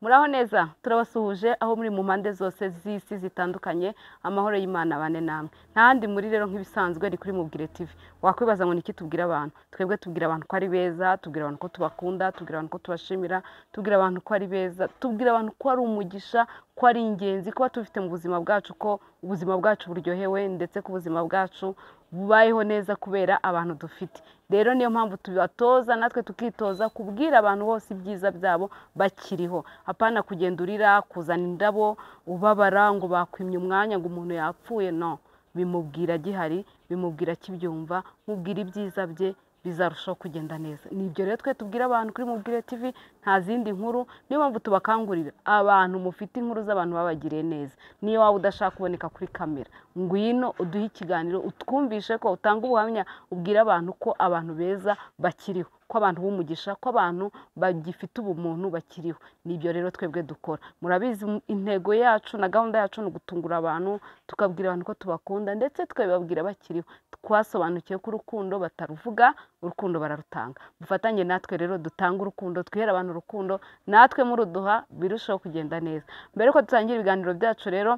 Muraho neza turabasuhuje aho muri mu mpande zose z'isi zitandukanye amahoro y'Imana bane namwe ntandi muri rero nk'ibisanzwe ni kuri Mubwire TV wakwibaza ngo niki tubwira abantu twebwe tubwira abantu ko ari beza tubwira abantu ko tubakunda tubwira abantu ko tubashimira tubwira abantu ko ari beza tubwira abantu ko ari umugisha ko ari ingenzi kuba tufite mu buzima bwacu ko ubuzima bwacu buryohewe ndetse ko ubuzima bwacu bubayeho neza kubera abantu dufite rero niyo mpamvu tubatoza natwe tukitoza kubwira abantu bose ibyiza byabo bakiriho apana kugenda urira kuzana indabo ubabara ngo bakwimye umwanya ngo umuntu yapfuye no bimubwira gihari bimubwira kibyumva mubwira ibyiza bye bizarushaho kugenda neza nibyo rero twe tubwira abantu kuri Mubwire TV nta zindi nkuru niyo mpamvu tubakangurira abantu mufite inkuru z'abantu babagiriye neza niyo waba udashaka kuboneka kuri kamera ngwino uduhe ikiganiro utwumvishe ko utanga ubuhamya ubwira abantu ko abantu beza bakiriho ko abantu b'umugisha ko abantu bagifite ubumuntu bakiriho nibyo rero twebwe dukora murabizi intego yacu na gahunda yacu no gutungura abantu tukabwira abantu ko tubakunda ndetse twebabwira bakiriho twasobanukiye ko urukundo bataruvuga urukundo bararutanga mufatanye natwe rero dutanga urukundo twihera abantu urukundo natwe muruduha birushaho kugenda neza mbere ko dutangira ibiganiro byacu rero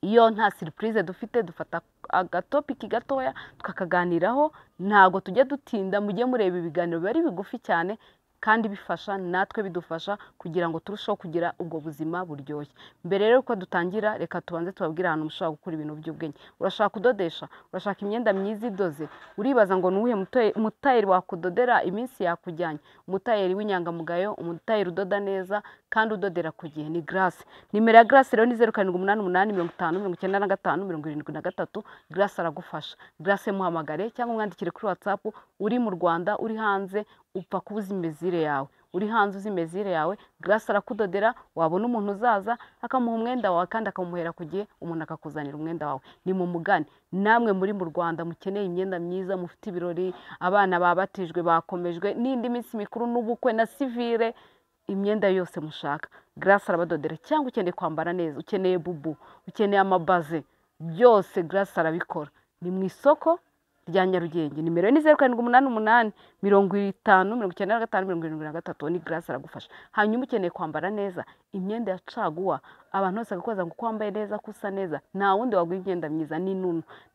iyo nta surprise dufite dufata agatopiki gatoya tukakaganiraho ntago tujye dutinda mujye mureba ibiganiro bari bigufi cyane kandi bifasha natwe bidufasha kugira ngo turusheho kugira ubwo buzima buryoshye mbere rero ko dutangira reka tubanze tubabwira ahantu mushobora gukora ibintu by'ubwenge urashaka kudodesha urashaka imyenda myiza idoze uribaza ngo nuwuhe umutayeri wakudodera iminsi yakujyanye umutayeri w'inyangamugayo umutayeri udoda neza kandi udodera ku gihe ni Grace nimero ya Grace rero ni 0788559573 Grace aragufasha Grace muhamagare cyangwa umwandikire kuri WhatsApp uri mu Rwanda uri hanze upfa kubuza imezire yawe uri hanze uzi imezire yawe Grace arakudodera wabona umuntu uzaza akamuha umwenda wawe kandi akamuhera ku gihe umuntu akakuzanira umwenda wawe ni mu mugani namwe muri mu Rwanda mukeneye imyenda myiza mufite ibirori abana babatijwe bakomejwe n'indi minsi mikuru n'ubukwe na civile imyenda yose mushaka Grace arabadodera cyangwa ukeneye kwambara neza ukeneye bubu ukeneye amabaze byose Grace arabikora ni mu isoko rya Nyarugenge nimero ni 0788509573 ni Grace aragufasha hanyuma ukeneye kwambara neza imyenda ya caguwa abantu bose gakoza ngo kwambaye neza kusa neza nta wundi wagwa imyenda myiza ni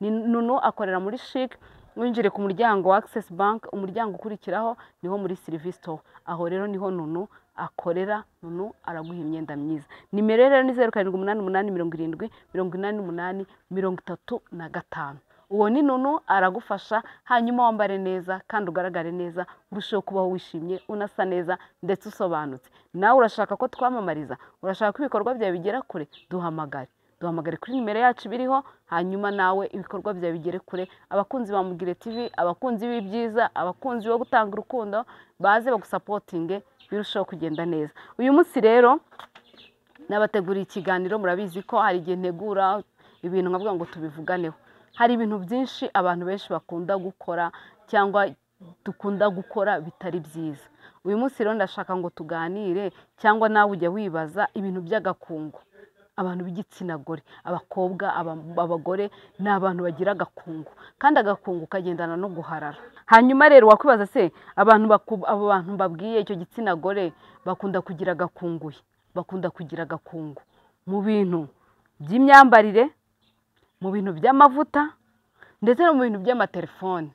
Nunu akorera muri Chic winjire ku muryango wa Access Bank umuryango ukurikiraho niho muri Service Store aho rero niho Nunu akorera Nunu araguha imyenda myiza nimero rero ni 0788708835 uwo ni Nunu aragufasha hanyuma wambare neza kandi ugaragare neza urusheho kubaho wishimye unasa neza ndetse usobanutse nawe urashaka ko twamamariza urashaka ko ibikorwa byawe bigera kure duhamagare kuri nimero yacu biriho hanyuma nawe ibikorwa byawe bigere kure abakunzi ba Mubwire TV abakunzi b'ibyiza abakunzi bo gutanga urukundo baze bagusapotinge birushaho kugenda neza uyu munsi rero nabateguriye ikiganiro murabizi ko hari igihe ntegura ibintu nkavuga ngo tubivuganeho hari ibintu byinshi abantu benshi bakunda gukora cyangwa dukunda gukora bitari byiza uyu munsi rero ndashaka ngo tuganire cyangwa nawe ujya wibaza ibintu by'agakungu abantu b'igitsina gore abakobwa abagore ni abantu bagira agakungu kandi agakungu kagendana no guharara hanyuma rero wakwibaza se abantu babwiye icyo gitsina gore bakunda kugira agakunguye bakunda kugira agakungu mu bintu by'imyambarire mu bintu by'amavuta ndetse no mu bintu by'amatelefone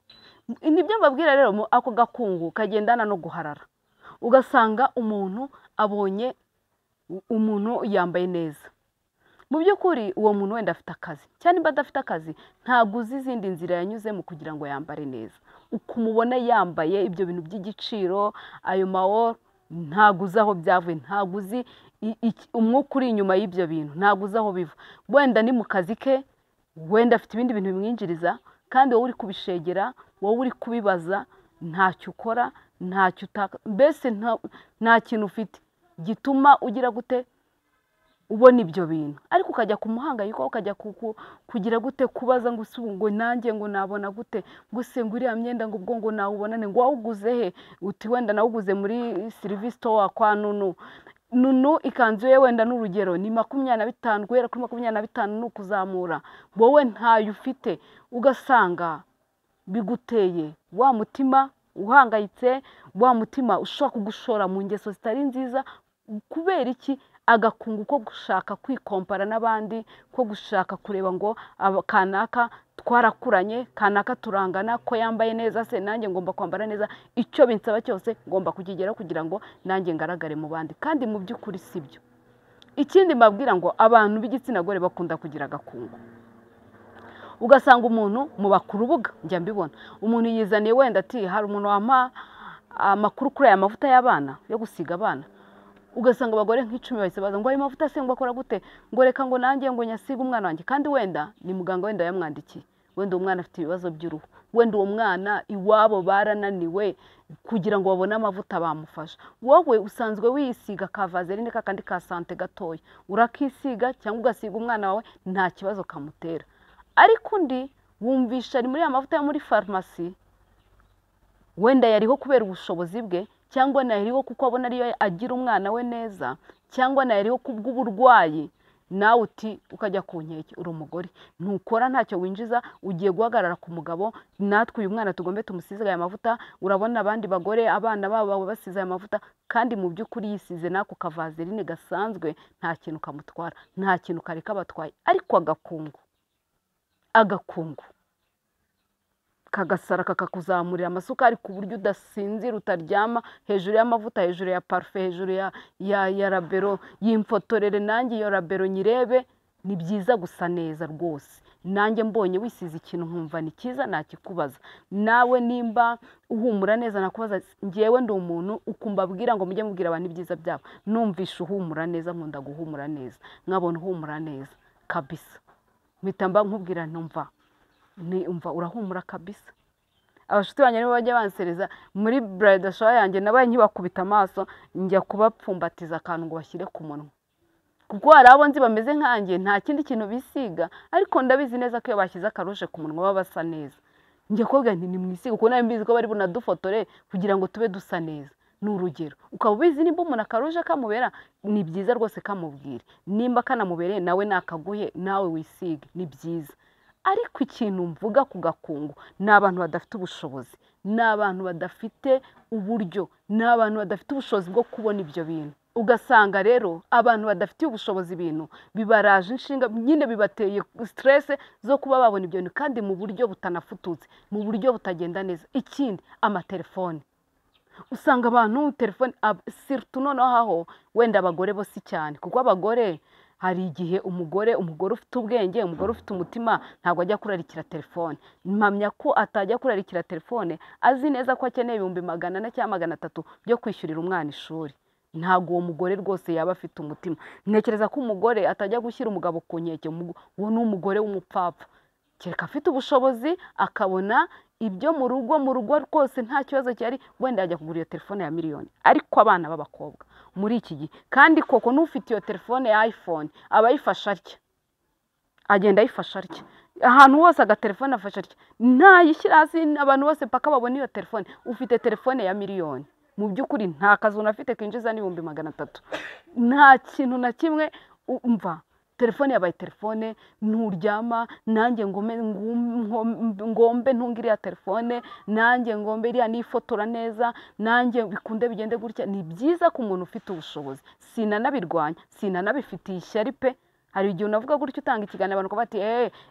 nibyo mbabwira rero ako gakungu kagendana no guharara ugasanga umuntu abonye umuntu yambaye neza mu by'ukuri uwo muntu wenda afite akazi cyane niba adafite akazi ntabwo uzi izindi nzira yanyuzemo kugira ngo yambare neza ukumubona yambaye ibyo bintu by'igiciro ayo mawo ntabwo uzi aho byavuye ntabwo uzi umwuka uri inyuma y'ibyo bintu ntabwo uzi aho biva wenda ni mu kazi ke wenda afite ibindi bintu bimwinjiriza kandi wowe uri kubishegera wowe uri kubibaza ntacyo ukora ntacyo utaka mbese nta kintu ufite gituma ugira gute ubona ibyo bintu ariko ukajya kumuhangayiko ukajya kugira gute kubaza ngo ngo nanjye ngo nabona gute guse ngo uriya myenda ngo ubwo ngo nawubonane ngo wawuguze he uti wenda nawuguze muri Service Store kwa Nunu ikanzu ye wenda n'urugero ni 25 guhera kuri 25 n'ukuzamura wowe ntayo ufite ugasanga biguteye wa mutima uhangayitse wa mutima ushaka kugushora mu ngeso zitari nziza kubera iki? Agakungu ko gushaka kwikompara n'abandi, ko gushaka kureba ngo kanaka twarakuranye, kanaka turangana, ko yambaye neza se nanjye ngomba kwambara neza, icyo binsaba cyose ngomba kukigeraho kugira ngo nanjye ngaragare mu bandi, kandi mu by'ukuri sibyo. Ikindi mbabwira ngo abantu b'igitsina gore bakunda kugira agakungu. Ugasanga umuntu mu bakurubuga njya mbibona, umuntu yizaniye wenda ati hari umuntu wampa amakuru kuri aya mavuta y'abana yo gusiga abana, ugasanga abagore nk'icumi bahise baza ngo ayo mavuta se ngo akora gute, ngo reka ngo nanjye ngo nyasiga umwana wanjye, kandi wenda ni muganga wenda yamwandikiye, wenda uwo mwana afite ibibazo by'uruhu, wenda uwo mwana iwabo barananiwe kugira ngo babone amavuta bamufasha. Wowe usanzwe wisiga ka vaseline kakandi ka sante gatoya, urakisiga cyangwa ugasiga umwana wawe nta kibazo kamutera. Ariko undi wumvisha ari muri ya mavuta yo muri farumasi, wenda yariho kubera ubushobozi bwe, cyangwa nayariho kuko abona ariyo agira umwana we neza, cyangwa nayariho kubw'uburwayi, nawe uti ukajya ku nkeke, uri umugore ntukora ntacyo winjiza, ugiye guhagarara ku mugabo, natwe uyu mwana tugombe tumusize aya mavuta. Urabona abandi bagore abana babo basize aya mavuta, kandi mu by'ukuri yisize nako kavaseline gasanzwe nta kintu kamutwara, nta kintu kari kabatwaye. Ariko agakungu kagasara kakakuzamurira amasukari ku buryo udasinzira, utaryama, hejuru y'amavuta, hejuru ya parufe, hejuru ya rabero, yimfotorere nanjye iyo rabero nyirebe. Ni byiza gusa neza rwose, nanjye mbonye wisize ikintu nkumva ni cyiza nakikubaza. Nawe nimba uhumura neza nakubaza, ngewe ndi umuntu ukumva abwira ngo mujye mubwira abantu ibyiza byabo, numvisha uhumura neza, nkunda guhumura neza, nkabona uhumura neza kabisa, mpita mba nkubwira numva urahumura kabisa. Abashuti banjye nibo bajya bansereza muri bridal shower yanjye, nabaye nkibakubita amaso njya kubapfumbatiza akantu ngo bashyire ku munwa, kuko hari abo nzi bameze nkanjye nta kindi kintu bisiga, ariko ndabizi neza ko iyo bashyize akarushe ku munwa baba basa neza. Njya kubwira nti nimwisiga, kuko nawe mbizi ko bari bunadufotore kugira ngo tube dusa neza. Ni urugero, ukaba ubizi nimba umuntu akaruje kamubera, ni byiza rwose kamubwire, nimba kanamubereye nawe nakaguhe nawe wisige, ni byiza. Ariko ikintu mvuga ku gakungu ni abantu badafite ubushobozi, ni abantu badafite uburyo, ni abantu badafite ubushobozi bwo kubona ibyo bintu. Ugasanga rero abantu badafite ubushobozi ibintu bibaraje inshinga, nyine bibateye stress zo kuba babona ibyo bintu, kandi mu buryo butanafututse, mu buryo butagenda neza. Ikindi, amatelefone, usanga abantu telefone surtout noneho aho wenda abagore bo si cyane, kuko abagore hari igihe umugore ufite ubwenge, umugore ufite umutima ntabwo ajya kurarikira telefone. Mpamya ko atajya kurarikira telefone azi neza ko akeneye 400 cyangwa 300 byo kwishyurira umwana ishuri. Ntabwo uwo mugore rwose yaba afite umutima. Ntekereza ko umugore atajya gushyira umugabo ku nkeke, uwo ni umugore w'umupfapfa. Kereka afite ubushobozi akabona ibyo mu rugo rwose nta kibazo cyari, wenda yajya kugura iyo telefone ya miliyoni. Ariko abana b'abakobwa muri iki gihe, kandi koko n'ufite iyo telefone ya iPhone aba ayifasha atya, agenda ayifasha atya, ahantu hose agatelefone afasha atya, ntayishyira hasi, abantu bose paka babona iyo telefone. Ufite telefone ya miliyoni, mu by'ukuri nta kazi unafite kinjiza n'300, nta kintu na kimwe umva. Telefone yabaye telefone, nturyama, nanjye ngombe ntungire ya telefone, nanjye ngombe iriya nifotora neza, nanjye bikunde bigende gutya. Ni byiza ku muntu ufite ubushobozi, sinanabirwanya, sinanabifitiye ishyari pe. Hari igihe unavuga gutyo utanga ikiganiro abantu bati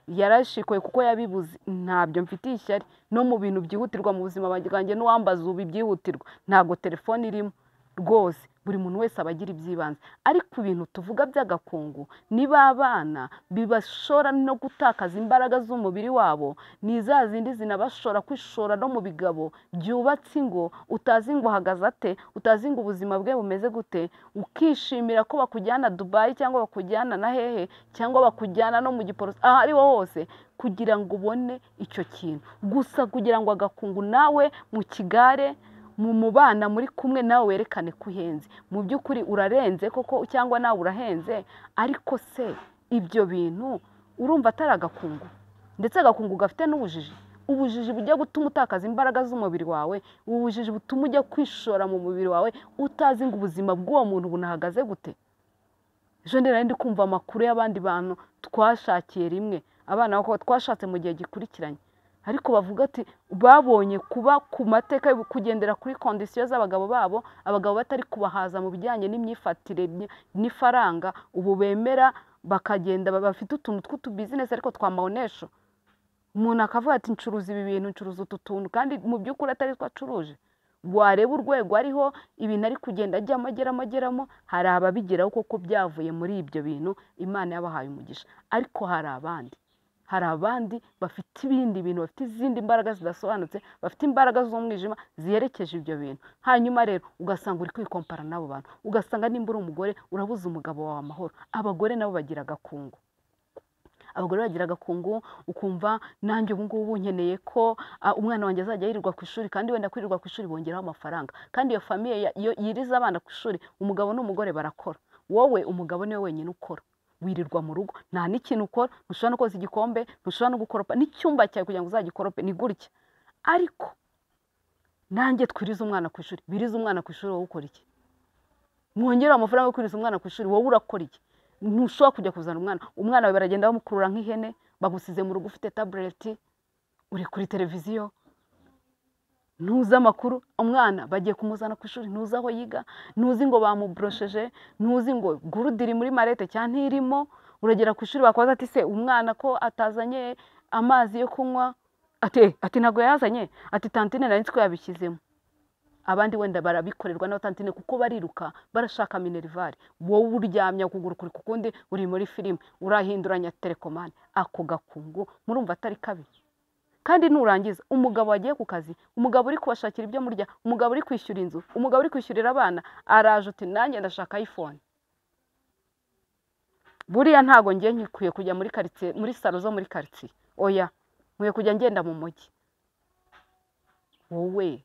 yarashikoye kuko yabibuze. Ntabyo mfitiye ishyari, no mu bintu byihutirwa mu buzima bwanjye n'uwambaza ubu byihutirwa ntabwo telefone irimo rwose. Buri muntu wese abagira ibyibanze, ariko ibintu tuvuga by'agakungu niba abana bibashora no gutakaza imbaraga z'umubiri wabo, ni za zindi zinabashora kwishora no mu bigabo byubatse ingo, utazi ngo hagaze ate, utazi ngo ubuzima bwe bumeze gute, ukishimira ko bakujyana Dubai cyangwa bakujyana na hehe, cyangwa bakujyana no mu Giporoso, aho ariho hose kugira ngo ubone icyo kintu gusa, kugira ngo agakungu nawe mu kigare mu mubana muri kumwe nawe werekane ko uhenze. Mu by'ukuri urarenze koko cyangwa nawe urahenze, ariko se ibyo bintu urumva atari agakungu? Ndetse agakungu gafite n'ubujiji, ubujiji bujya gutuma utakaza imbaraga z'umubiri wawe, ubujiji butuma ujya kwishora mu mubiri wawe utazi ngo ubuzima bw'uwo muntu bunahagaze gute. Ejo ndi kumva amakuru y'abandi bantu twashakiye rimwe, abana bako twashatse mu gihe gikurikiranye, ariko bavuga ati babonye kuba ku mateka kugendera kuri kondisiyo z'abagabo babo, abagabo batari kubahaza mu bijyanye n'imyifatire n'ifaranga, ubu bemera bakagenda bafite utuntu tw'utubizinesi ariko twa maonesho. Umuntu akavuga ati ncuruza ibi bintu, ncuruza utu tuntu, kandi mu by'ukuri atari two acuruje. Wareba urwego ariho, ibintu ari kugenda ageramo, hari ababigeraho koko byavuye muri ibyo bintu, Imana yabahaye umugisha. Ariko hari abandi bafite ibindi bintu, bafite izindi mbaraga zidasobanutse, bafite imbaraga z'umwijima ziherekeje ibyo bintu. Hanyuma rero ugasanga uri kwikompara n'abo bantu, ugasanga nimba uri umugore urabuza umugabo wawe amahoro. Abagore nabo bagira agakungu. Abagore bagira agakungu, ukumva nanjye ubu ngubu nkeneye ko umwana wanjye azajya yirirwa ku ishuri, kandi wenda kwirirwa ku ishuri bongeraho amafaranga. Kandi iyo famiye yiriza abana ku ishuri, umugabo n'umugore barakora. Wowe umugabo niwe wenyine ukora. Wirirwa mu rugo, nta n'ikintu ukora, ntushobora no koza igikombe, ntushobora no gukoropa n'icyumba cyawe kugira ngo uzagikorope, ni gutya. Ariko nanjye twiriza umwana ku ishuri, biriza umwana ku ishuri, wowe ukora iki? Mwongera amafaranga yo kwiriza umwana ku ishuri, wowe urakora iki? Ntushobora kujya kuzana umwana wawe baragenda bamukurura nk'ihene, bagusize mu rugo ufite tabureti, uri kuri televiziyo, ntuzi amakuru. Umwana bagiye kumuzana ku ishuri, ntuzi aho yiga, ntuzi ngo bamubrosheje, ntuzi ngo gurude iri muri marete cyangwa ntirimo. Uragera ku ishuri bakabaza ati se umwana ko atazanye amazi yo kunywa, ati ntabwo yazanye, ati tantine nari nzi ko yabishyizemo. Abandi wenda barabikorerwa na tantine kuko bariruka barashaka minerivare. Wowe uryamya ukuguru kuri kukundi, uri muri filime, urahinduranya telekomande. Ako gakungu murumva atari kabi? Kandi nurangiza umugabo wagiye ku kazi, umugabo uri kubashakira ibyo murya, umugabo uri kwishyura inzu, umugabo uri kwishyurira abana, araje uti nanjye ndashaka iPhone. Buriya ntago ngiye nkikwiye kujya muri quartier, muri salo zo muri quartier. Oya, nkwiye kujya ngenda mu mujyi. Wowe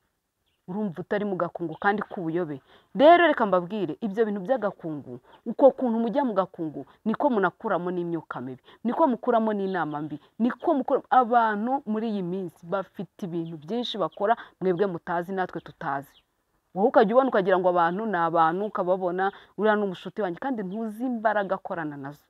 urumva utari mu gakungu kandi kubuyobe. Rero reka mbabwire, ibyo bintu by'agakungu, uko kuntu mujya mu gakungu niko munakuramo n'imyuka mibi, niko mukuramo n'inama mbi, niko mukura. Abantu muri iyi minsi bafite ibintu byinshi bakora mwebwe mutazi, natwe tutazi. Wowe ukajya ubona ukagira ngo abantu ni abantu, ukababona uriya n'umushuti wanjye, kandi ntuzi imbaraga akorana nazo.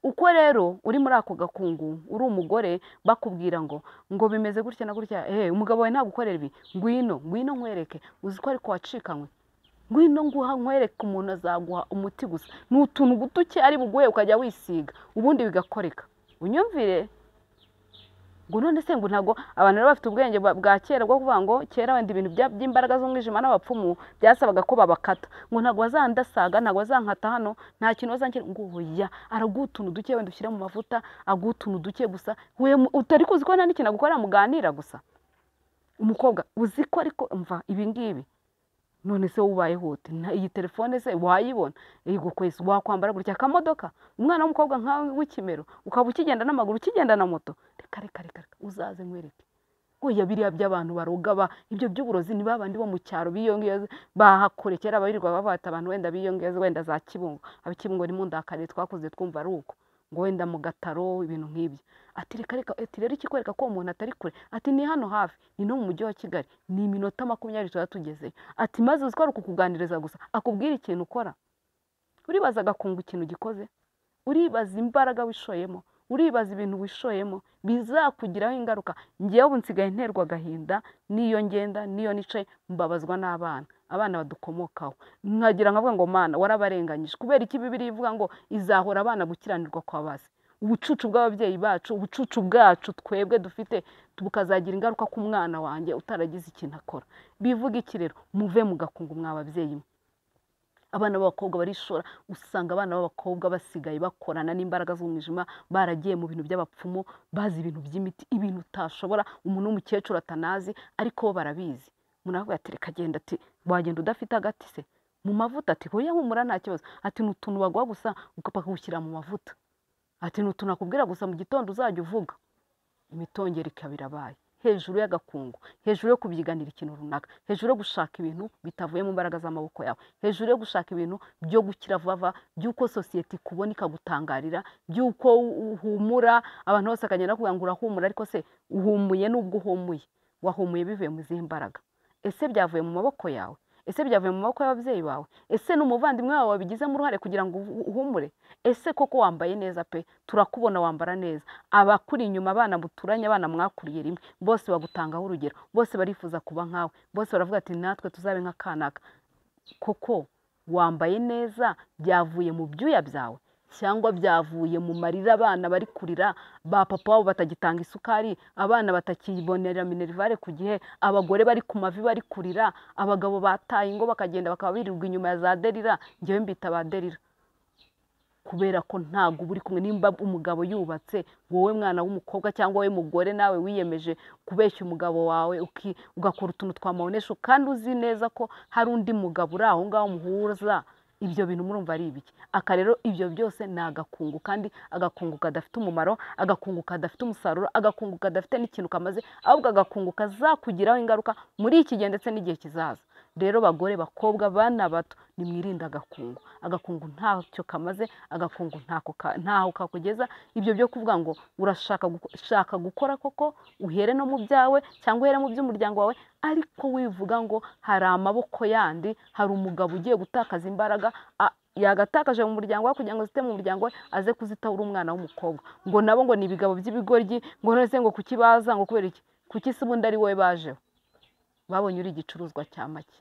Uko rero uri muri ako gakungu, uri umugore, bakubwira ngo bimeze gutya na gutya, umugabo wawe ntagukorera ibi, ngwino nkwereke, uzi ko ariko wacikanywe, ngwino nguha nkwereke, umuntu azaguha umuti gusa, ni utuntu gutuke ari buguhe ukajya wisiga, ubundi bigakoreka. Unyumvire ngo none se ngo ntago abantu rero bafite ubwenge bwa kera bwo kuvuga ngo kera wenda ibintu by'imbaraga z'umwijima n'abapfumu byasabaga ko babakata, ngo ntago bazandasaga, ntago bazankata hano, nta kintu bazankira. Ngo oya, aragutuntu duke wenda ushyira mu mavuta, agutuntu duke gusa, we utari kuzi ko nta n'ikintu agukorera muganira gusa. Umukobwa uzi ko ariko umva ibi ngibi, none se ubaye hote, iyi telefone se wayibona, yego kwese wakwambara gutya akamodoka, umwana w'umukobwa nkawe w'ikimero ukaba ukigenda n'amaguru, ukigenda na moto. Reka uzaze nkwereke. Oya, biriya by'abantu baroga ibyo by'uburozi ni babandi bo mu cyaro biyongeye bahakore kera babirirwa babata abantu wenda biyongeye wenda za Kibungo, abikibungo ni mu ndakare twakoze twumva ari uko, ngo wenda mu Gataro ibintu nk'ibyo. Ati reka rero ikikwereka ko umuntu atari kure, ati ni hano hafi, ni no mu mujyi wa Kigali, ni iminota 20 tuba tugezeyo. Ati maze uziko ari kukuganiriza gusa, akubwira ikintu ukora. Uribaza agakungu ikintu gikoze, uribaza imbaraga wishoyemo, uribaza ibintu wishoyemo bizakugiraho ingaruka. Ngiye ubu nsigaye nterwa agahinda, niyo ngenda niyo nicaye mbabazwa n'abana, abana badukomokaho, nkagira nkavuga ngo Mana warabarenganyije. Kubera iki Bibiliya ivuga ngo izahora abana gukiranirwa kwa base? Ubucucu bw'ababyeyi bacu, ubucucu bwacu twebwe dufite bukazagira ingaruka ku mwana wanjye utaragize ikintu akora. Bivuga iki rero? Muve mu gakungu mw'ababyeyi. Abana b'abakobwa barishora, usanga abana b'abakobwa basigaye bakorana n'imbaraga z'umwijima, baragiye mu bintu by'abapfumu, bazi ibintu by'imiti, ibintu utashobora umuntu w'umukecuru atanazi, ariko bo barabizi. Munavuga ati reka genda, ati wagenda udafite agati se mu mavuta? Ati hoya humura nta kibazo. Ati n'utuntu bagwa gusa ukapakawushyira mu mavuta. Ati n'utuntu akubwira gusa mu gitondo uzajya uvuga. Imitongero ikaba irabaye hejuru y'agakungu, hejuru yo kubyiganira ikintu runaka, hejuru yo gushaka ibintu bitavuye mu mbaraga z'amaboko yawe, hejuru yo gushaka ibintu byo gukira vava, by'uko sosiyete ikubona ikagutangarira, by'uko uhumura, abantu bose akagenda kuvuga ngo urahumura, ariko se uhumuye n'ubwo uhumuye, wahumuye bivuye mu zihe mbaraga? Ese byavuye mu maboko yawe? ese byavuye mu maboko y'ababyeyi bawe, ese ni umuvandimwe wawe wabigizemo uruhare kugira ngo uhumure, ese koko wambaye neza pe, turakubona wambara neza, abakuri inyuma, abana muturanye, abana mwakuriye rimwe, bose bagutangaho urugero, bose barifuza kuba nkawe, bose baravuga ati natwe tuzabe nka kanaka. Koko wambaye neza byavuye mu byuya byawe cyangwa byavuye mu marira abana bari kurira, ba papa wabo batagitanga isukari, abana batakibonera minerivare ku gihe, abagore bari ku mavi bari kurira, abagabo bataye ingo bakagenda bakaba birirwa inyuma ya za derira, njyewe mbita ba derira, kubera ko ntabwo uba uri kumwe. Nimba umugabo yubatse, wowe mwana w'umukobwa cyangwa wowe mugore nawe wiyemeje kubeshya umugabo wawe ugakora utuntu twamubonesha kandi uzi neza ko hari undi mugabo uri aho ngaho muhuza, ibyo bintu murumva ari ibiki? Aka rero ibyo byose ni agakungu, kandi agakungu kadafite umumaro, agakungu kadafite umusaruro, agakungu kadafite n'ikintu kamaze, ahubwo agakungu kazakugiraho ingaruka muri iki gihe ndetse n'igihe kizaza. Rero bagore, bakobwa, bana bato, nimwirinde agakungu. Agakungu ntacyo kamaze, agakungu ntaho kakugeza. Ibyo byo kuvuga ngo urashaka gukora koko, uhere no mu byawe cyangwa uhere mu by'umuryango wawe, ariko wivuga ngo hari amaboko yandi, hari umugabo ugiye gutakaza imbaraga, yagatakaje mu muryango we kugira ngo zite mu muryango we, aze kuzitaho uri umwana w'umukobwa, ngo nabo ngo ni ibigabo by'ibigoryi, ngo none se ngo kuki baza, ngo kubera iki? Kuki se ubundi ari wowe bajeho? Babonye uri igicuruzwa cya make.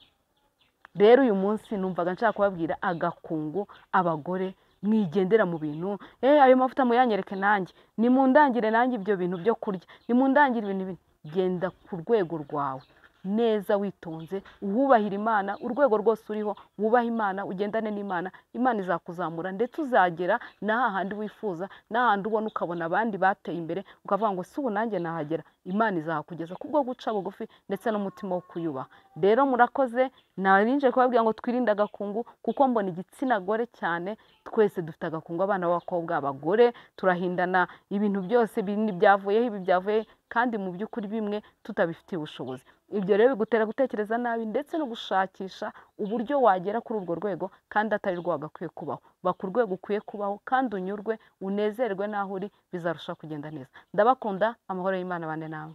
Rero uyu munsi numvaga nshaka kubabwira agakungu, abagore mwigendera mu bintu, ayo mavuta muyanyereke nanjye, nimundangire nanjye ibyo bintu byo kurya, nimundangire ibintu genda ku rwego rwawe neza witonze, wubahira Imana, urwego rwose uriho wubaha Imana, ugendane n'Imana, Imana izakuzamura ndetse uzagera n'ahandi wifuza, n'ahandi ubona ukabona abandi bateye imbere, ukavuga ngo si ubu nanjye nahagera. Imana izahakugeza kubwo guca bugufi ndetse n'umutima wo kuyubaha. Rero murakoze, narinje kubabwira ngo twirinde agakungu, kuko mbona igitsina gore cyane twese dufite agakungu, abana b'abakobwa, abagore, turahindana ibintu byose, byavuyeho ibi byavuye, kandi mu by'ukuri bimwe tutabifitiye ubushobozi. Ibyo rero bigutera gutekereza nabi ndetse no gushakisha uburyo wagera kuri urwo rwego kandi atari rwo wagakwiye kubaho. Ba ku rwego ukwiye kubaho kandi unyurwe, unezerwe n'aho uri, bizarushaho kugenda neza. Ndabakunda, amahoro y'Imana abane nawe.